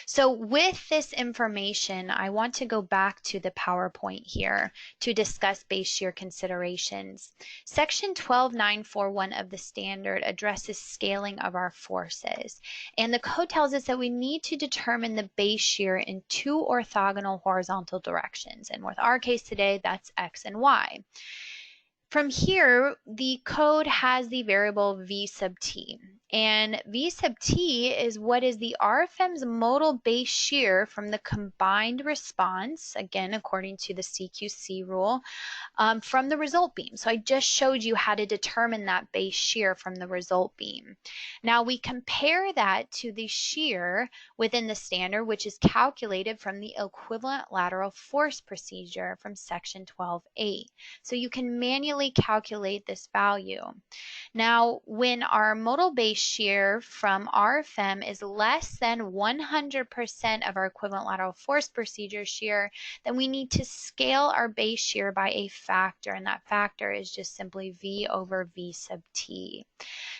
So with this information, I want to go back to the PowerPoint here to discuss base shear considerations. Section 12941 of the standard addresses scaling of our forces. And the code tells us that we need to determine the base shear in two orthogonal horizontal directions. And with our case today, that's X and Y. From here, the code has the variable V sub t. And V sub t is what is the RFEM's modal base shear from the combined response, again, according to the CQC rule, from the result beam. So I just showed you how to determine that base shear from the result beam. Now we compare that to the shear within the standard, which is calculated from the equivalent lateral force procedure from section 12.8. So you can manually calculate this value. Now, when our modal base shear from RFEM is less than 100% of our equivalent lateral force procedure shear, then we need to scale our base shear by a factor, and that factor is just simply V over V sub t.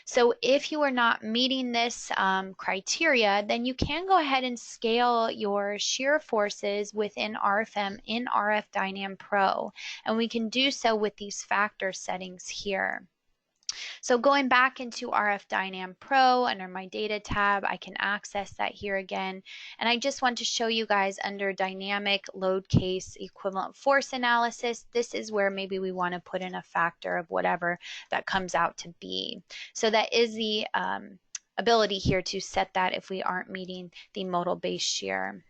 So if you are not meeting this criteria, then you can go ahead and scale your shear forces within RFEM in RF-DYNAM Pro, and we can do so with these factor settings here. So going back into RF-DYNAM Pro under my data tab, I can access that here again. And I just want to show you guys under dynamic load case equivalent force analysis, this is where maybe we want to put in a factor of whatever that comes out to be. So that is the ability here to set that if we aren't meeting the modal base shear.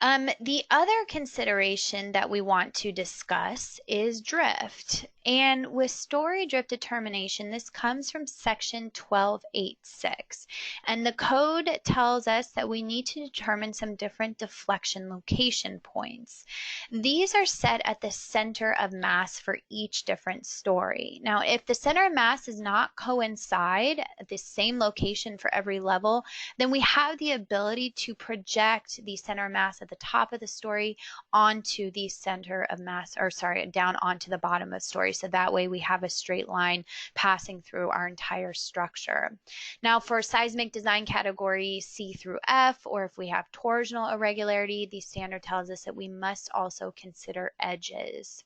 The other consideration that we want to discuss is drift. And with story drift determination, this comes from section 12.8.6. And the code tells us that we need to determine some different deflection location points. These are set at the center of mass for each different story. Now, if the center of mass does not coincide at the same location for every level, then we have the ability to project the center of mass at the top of the story onto the center of mass, or sorry, down onto the bottom of the story. So that way we have a straight line passing through our entire structure. Now for seismic design category C through F, or if we have torsional irregularity, the standard tells us that we must also consider edges.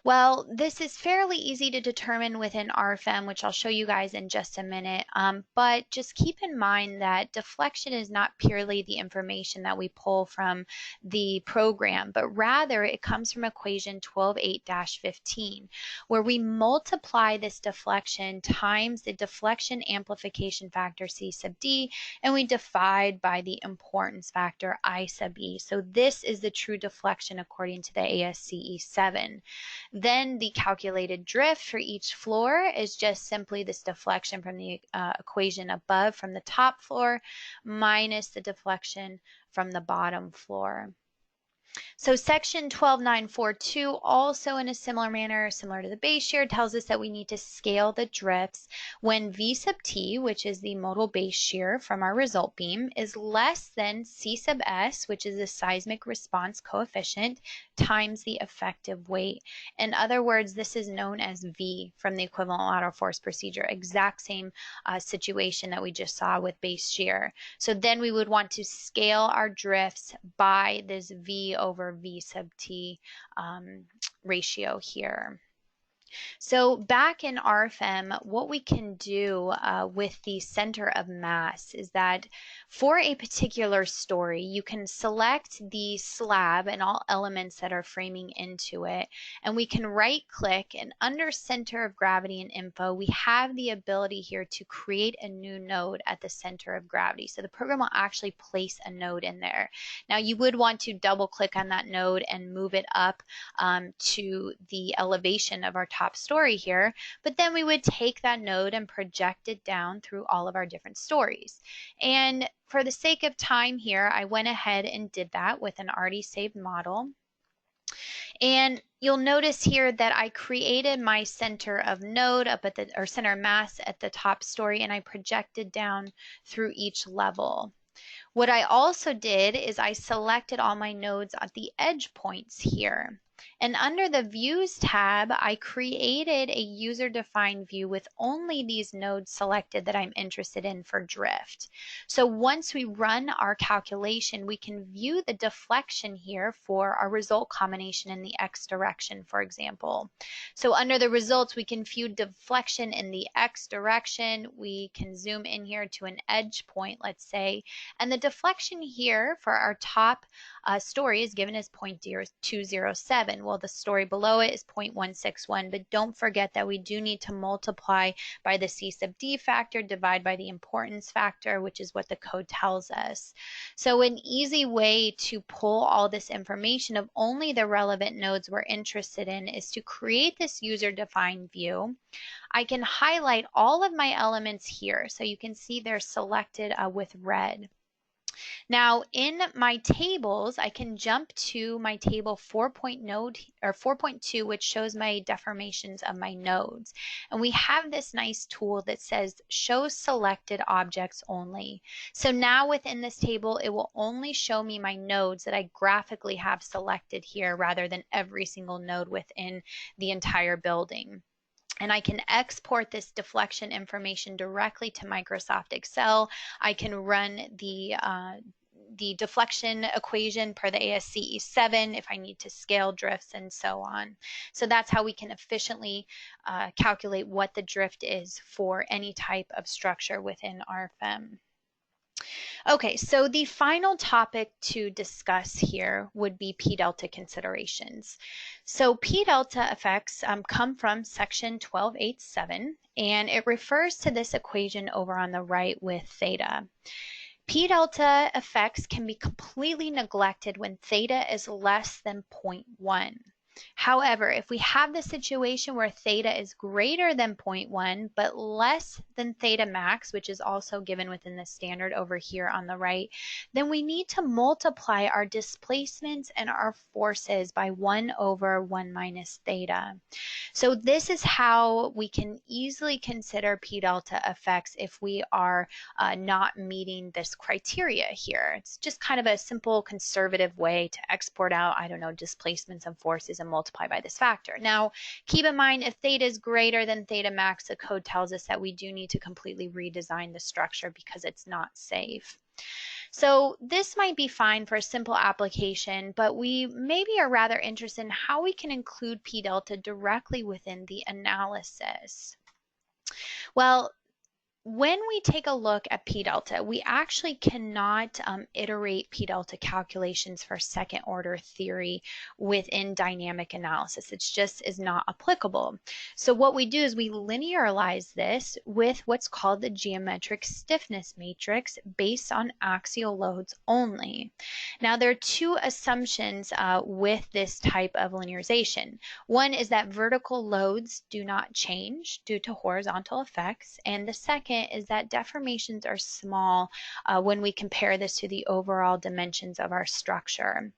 Well, this is fairly easy to determine within RFEM, which I'll show you guys in just a minute. But just keep in mind that deflection is not purely the information that we pull from the program, but rather it comes from equation 12.8-15, where we multiply this deflection times the deflection amplification factor C sub D, and we divide by the importance factor I sub E. So this is the true deflection according to the ASCE 7. Then the calculated drift for each floor is just simply this deflection from the equation above from the top floor minus the deflection from the bottom floor. So section 12.942, also in a similar manner, similar to the base shear, tells us that we need to scale the drifts when V sub T, which is the modal base shear from our result beam, is less than C sub S, which is the seismic response coefficient, times the effective weight. In other words, this is known as V from the equivalent lateral force procedure, exact same situation that we just saw with base shear. So then we would want to scale our drifts by this V over V sub T ratio here. So back in RFEM, what we can do with the center of mass is that for a particular story, you can select the slab and all elements that are framing into it, and we can right click, and under center of gravity and info, we have the ability here to create a new node at the center of gravity. So the program will actually place a node in there. Now you would want to double click on that node and move it up to the elevation of our top story here, but then we would take that node and project it down through all of our different stories. And for the sake of time here, I went ahead and did that with an already saved model. And you'll notice here that I created my center of node up at the, or center of mass at the top story, and I projected down through each level. What I also did is I selected all my nodes at the edge points here. And under the Views tab, I created a user-defined view with only these nodes selected that I'm interested in for drift. So once we run our calculation, we can view the deflection here for our result combination in the X direction, for example. So under the results, we can view deflection in the X direction. We can zoom in here to an edge point, let's say, and the deflection here for our top story is given as 0.207. Well, the story below it is 0.161, but don't forget that we do need to multiply by the C sub D factor, divide by the importance factor, which is what the code tells us. So an easy way to pull all this information of only the relevant nodes we're interested in is to create this user-defined view. I can highlight all of my elements here, so you can see they're selected with red. Now in my tables, I can jump to my table 4.2, which shows my deformations of my nodes. And we have this nice tool that says show selected objects only. So now within this table, it will only show me my nodes that I graphically have selected here rather than every single node within the entire building. And I can export this deflection information directly to Microsoft Excel. I can run the deflection equation per the ASCE 7 if I need to scale drifts and so on. So that's how we can efficiently calculate what the drift is for any type of structure within RFEM. Okay, so the final topic to discuss here would be P-delta considerations. So P-delta effects come from section 12.8.7, and it refers to this equation over on the right with theta. P-delta effects can be completely neglected when theta is less than 0.1. However, if we have the situation where theta is greater than 0.1 but less than theta max, which is also given within the standard over here on the right, then we need to multiply our displacements and our forces by 1 over 1 minus theta. So this is how we can easily consider P-delta effects if we are not meeting this criteria here. It's just kind of a simple conservative way to export out, I don't know, displacements and forces and multiply by this factor. Now, keep in mind, if theta is greater than theta max, the code tells us that we do need to completely redesign the structure because it's not safe. So this might be fine for a simple application, but we maybe are rather interested in how we can include p delta directly within the analysis. Well, when we take a look at p delta, we actually cannot iterate p delta calculations for second order theory within dynamic analysis. It just is not applicable. So what we do is we linearize this with what's called the geometric stiffness matrix based on axial loads only. Now there are two assumptions with this type of linearization. One is that vertical loads do not change due to horizontal effects, and the second is that deformations are small when we compare this to the overall dimensions of our structure.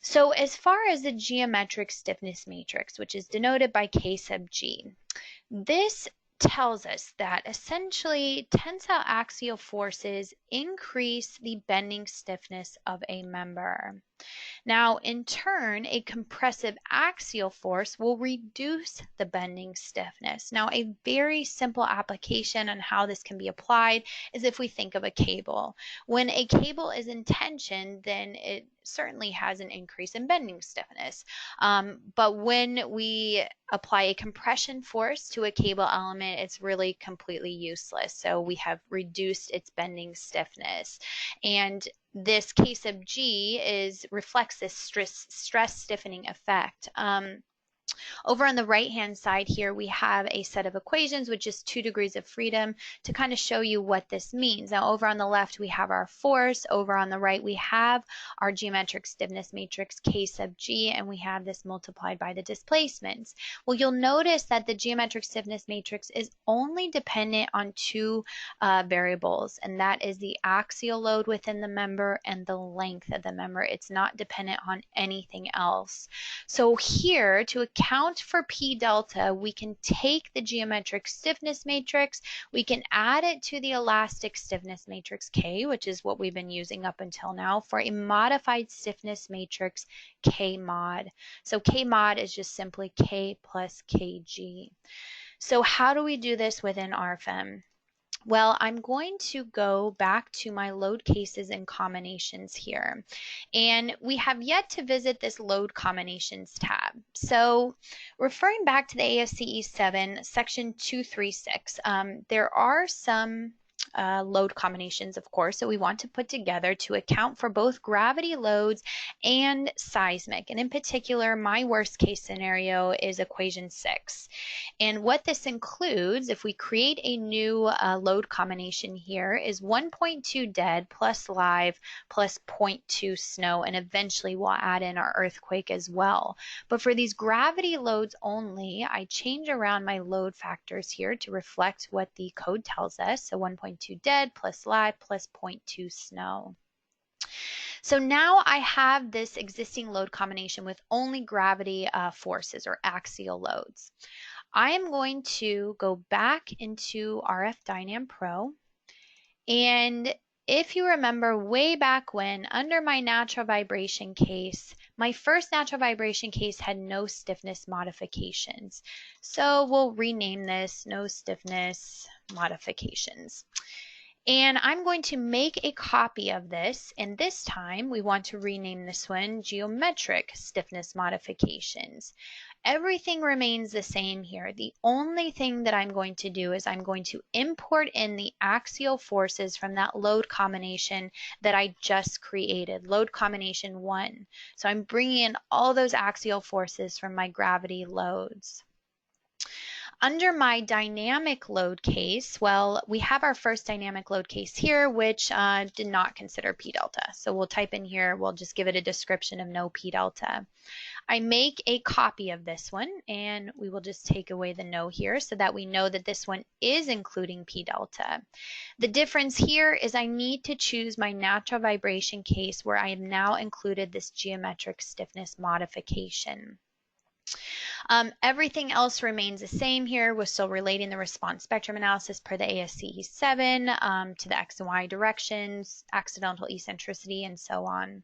So as far as the geometric stiffness matrix, which is denoted by K sub G, this tells us that essentially tensile axial forces increase the bending stiffness of a member. Now, in turn, a compressive axial force will reduce the bending stiffness. Now, a very simple application on how this can be applied is if we think of a cable. When a cable is in tension, then it certainly has an increase in bending stiffness. But when we apply a compression force to a cable element, it's really completely useless. So we have reduced its bending stiffness. And this K sub G reflects this stress stiffening effect. Over on the right-hand side here, we have a set of equations with just 2 degrees of freedom to kind of show you what this means. Now, over on the left, we have our force. Over on the right, we have our geometric stiffness matrix, K sub G, and we have this multiplied by the displacements. Well, you'll notice that the geometric stiffness matrix is only dependent on 2 variables, and that is the axial load within the member and the length of the member. It's not dependent on anything else. So here, to account for p delta, we can take the geometric stiffness matrix, we can add it to the elastic stiffness matrix K, which is what we've been using up until now, for a modified stiffness matrix K mod. So K mod is just simply K plus KG. So how do we do this within RFEM? Well, I'm going to go back to my load cases and combinations here. And we have yet to visit this load combinations tab. So referring back to the ASCE 7, section 236, there are some load combinations, of course, that we want to put together to account for both gravity loads and seismic. And in particular, my worst case scenario is equation 6. And what this includes, if we create a new load combination here, is 1.2 dead plus live plus 0.2 snow, and eventually we'll add in our earthquake as well. But for these gravity loads only, I change around my load factors here to reflect what the code tells us. So 1.2 dead plus live plus 0.2 snow. So now I have this existing load combination with only gravity forces or axial loads. I am going to go back into RF-DYNAM Pro, and if you remember way back when, under my natural vibration case, my first natural vibration case had no stiffness modifications. So we'll rename this no stiffness modifications. And I'm going to make a copy of this, and this time we want to rename this one geometric stiffness modifications. Everything remains the same here. The only thing that I'm going to do is I'm going to import in the axial forces from that load combination that I just created, load combination 1. So I'm bringing in all those axial forces from my gravity loads. Under my dynamic load case, well, we have our first dynamic load case here, which did not consider p delta. So we'll type in here, we'll just give it a description of no p delta. I make a copy of this one, and we will just take away the no here so that we know that this one is including p delta. The difference here is I need to choose my natural vibration case where I have now included this geometric stiffness modification. Everything else remains the same here. We're still relating the response spectrum analysis per the ASCE 7 to the X and Y directions, accidental eccentricity, and so on.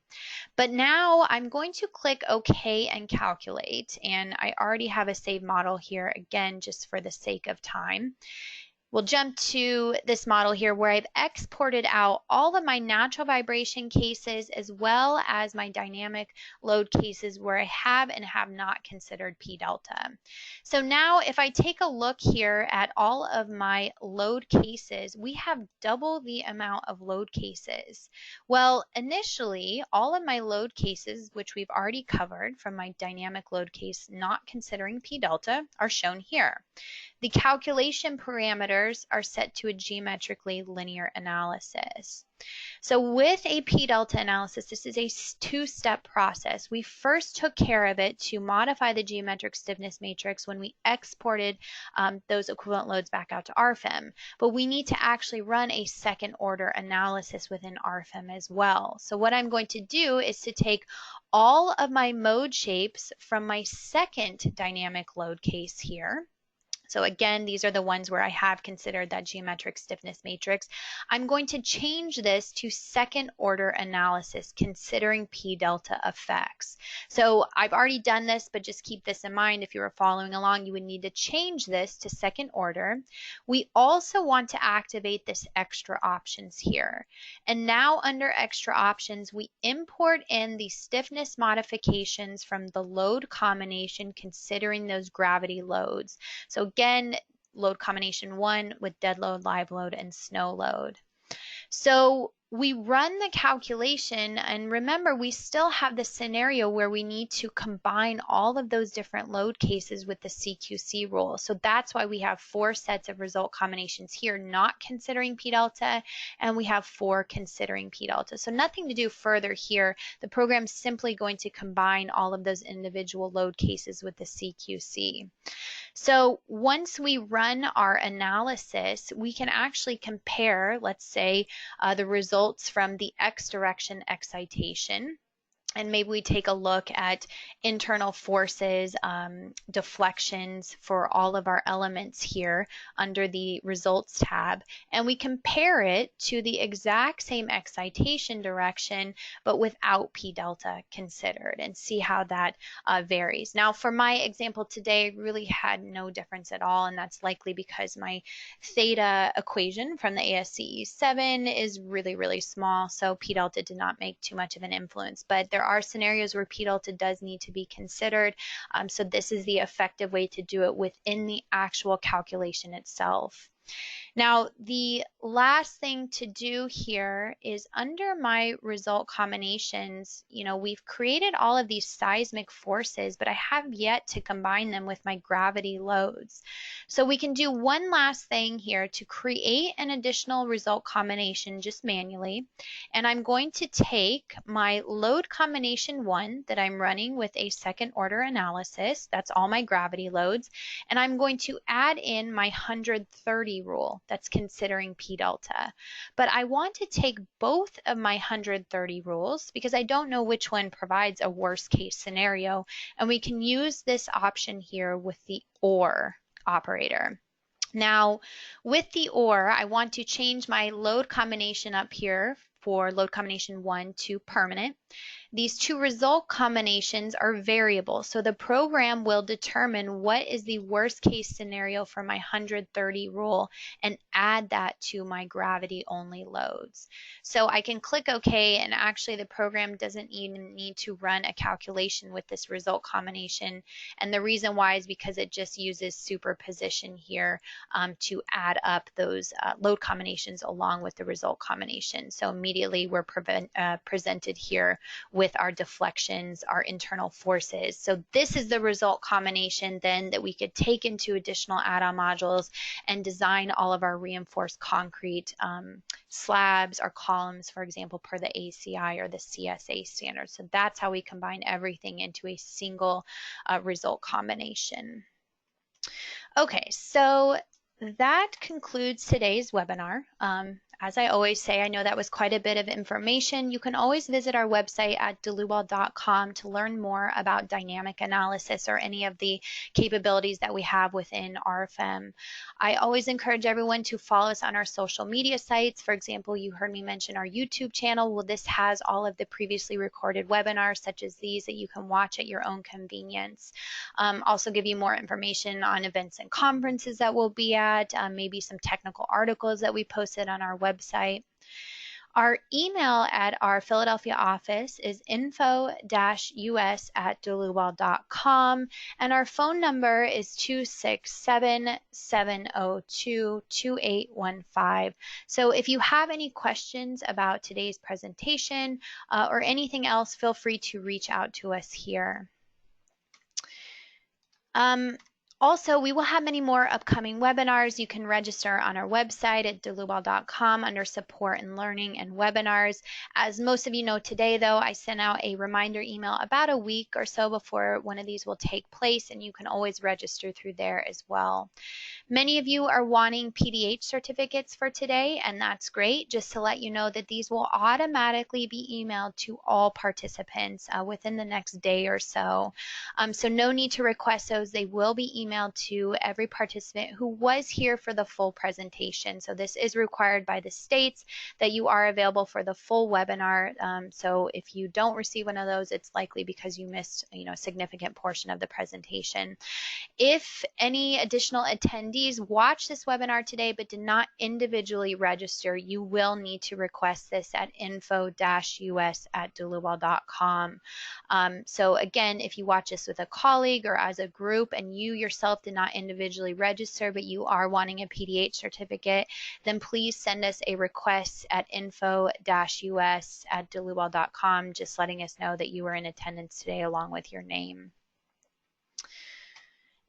But now I'm going to click OK and calculate. And I already have a saved model here, again, just for the sake of time. We'll jump to this model here where I've exported out all of my natural vibration cases as well as my dynamic load cases where I have and have not considered P delta. So now if I take a look here at all of my load cases, we have double the amount of load cases. Well, initially, all of my load cases, which we've already covered from my dynamic load case not considering P delta, are shown here. The calculation parameters are set to a geometrically linear analysis. So with a P delta analysis, this is a two-step process. We first took care of it to modify the geometric stiffness matrix when we exported those equivalent loads back out to RFEM. But we need to actually run a second order analysis within RFEM as well. So what I'm going to do is to take all of my mode shapes from my second dynamic load case here. So again, these are the ones where I have considered that geometric stiffness matrix. I'm going to change this to second order analysis considering P delta effects. So I've already done this, but just keep this in mind. If you were following along, you would need to change this to second order. We also want to activate this extra options here. And now under extra options, we import in the stiffness modifications from the load combination considering those gravity loads. So again, load combination 1 with dead load, live load, and snow load. So we run the calculation, and remember, we still have the scenario where we need to combine all of those different load cases with the CQC rule. So that's why we have 4 sets of result combinations here, not considering P delta, and we have 4 considering P delta. So nothing to do further here. The program's simply going to combine all of those individual load cases with the CQC. So once we run our analysis, we can actually compare, let's say, the results from the X direction excitation. And maybe we take a look at internal forces, deflections for all of our elements here under the results tab. And we compare it to the exact same excitation direction, but without P delta considered, and see how that varies. Now, for my example today, it really had no difference at all. And that's likely because my theta equation from the ASCE 7 is really, really small. So P delta did not make too much of an influence. But there are scenarios where P delta does need to be considered. So this is the effective way to do it within the actual calculation itself. Now, the last thing to do here is under my result combinations, we've created all of these seismic forces, but I have yet to combine them with my gravity loads. So we can do one last thing here to create an additional result combination just manually. And I'm going to take my load combination 1 that I'm running with a second order analysis. That's all my gravity loads. And I'm going to add in my 130 rule. That's considering P delta. But I want to take both of my 130 rules because I don't know which one provides a worst case scenario. And we can use this option here with the OR operator. Now, with the OR, I want to change my load combination up here for load combination 1 to permanent. These 2 result combinations are variable, so the program will determine what is the worst case scenario for my 130 rule and add that to my gravity only loads. So I can click OK, and actually the program doesn't even need to run a calculation with this result combination. And the reason why is because it just uses superposition here to add up those load combinations along with the result combination. So immediately we're presented here with our deflections, our internal forces. So this is the result combination then that we could take into additional add-on modules and design all of our reinforced concrete slabs or columns, for example, per the ACI or the CSA standard. So that's how we combine everything into a single result combination. Okay, so that concludes today's webinar. As I always say, I know that was quite a bit of information. You can always visit our website at dlubal.com to learn more about dynamic analysis or any of the capabilities that we have within RFEM. I always encourage everyone to follow us on our social media sites. For example, you heard me mention our YouTube channel. Well, this has all of the previously recorded webinars such as these that you can watch at your own convenience. Also give you more information on events and conferences that we'll be at, maybe some technical articles that we posted on our website. Our email at our Philadelphia office is info-us@dlubal.com, and our phone number is 267-702-2815. So if you have any questions about today's presentation or anything else, feel free to reach out to us here. Also, we will have many more upcoming webinars. You can register on our website at dlubal.com under support and learning and webinars. As most of you know today, though, I sent out a reminder email about a week or so before one of these will take place, and you can always register through there as well. Many of you are wanting PDH certificates for today, and that's great. Just to let you know that these will automatically be emailed to all participants within the next day or so. So no need to request those. They will be emailed to every participant who was here for the full presentation. So this is required by the states that you are available for the full webinar. So if you don't receive one of those, it's likely because you missed, a significant portion of the presentation. If any additional attendees watch this webinar today but did not individually register, you will need to request this at info-us@dlubal.com. So again, if you watch this with a colleague or as a group and you yourself did not individually register but you are wanting a PDH certificate, then please send us a request at info-us@dlubal.com, just letting us know that you were in attendance today along with your name.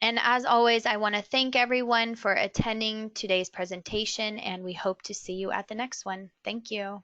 And as always, I want to thank everyone for attending today's presentation, and we hope to see you at the next one. Thank you.